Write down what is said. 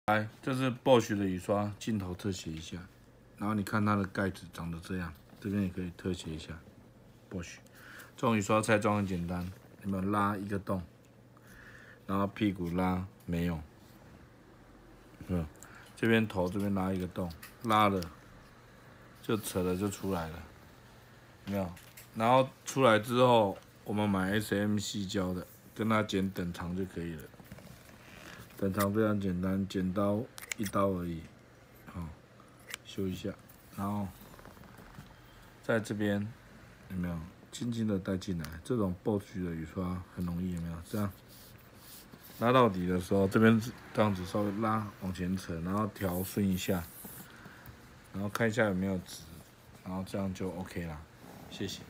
来，这是 Bosch 的雨刷，镜头特写一下，然后你看它的盖子长得这样，这边也可以特写一下 Bosch。这种雨刷拆装很简单，有没有拉一个洞，然后屁股拉没有，这边头这边拉一个洞，拉了就扯了就出来了，有没有？然后出来之后，我们买 SM 细胶的，跟它剪等长就可以了。等长非常简单，剪刀一刀而已，修一下，然后在这边有没有轻轻的带进来？这种 Bosch 的雨刷很容易，有没有？这样拉到底的时候，这边这样子稍微拉往前扯，然后调顺一下，然后看一下有没有直，然后这样就 OK 啦。谢谢。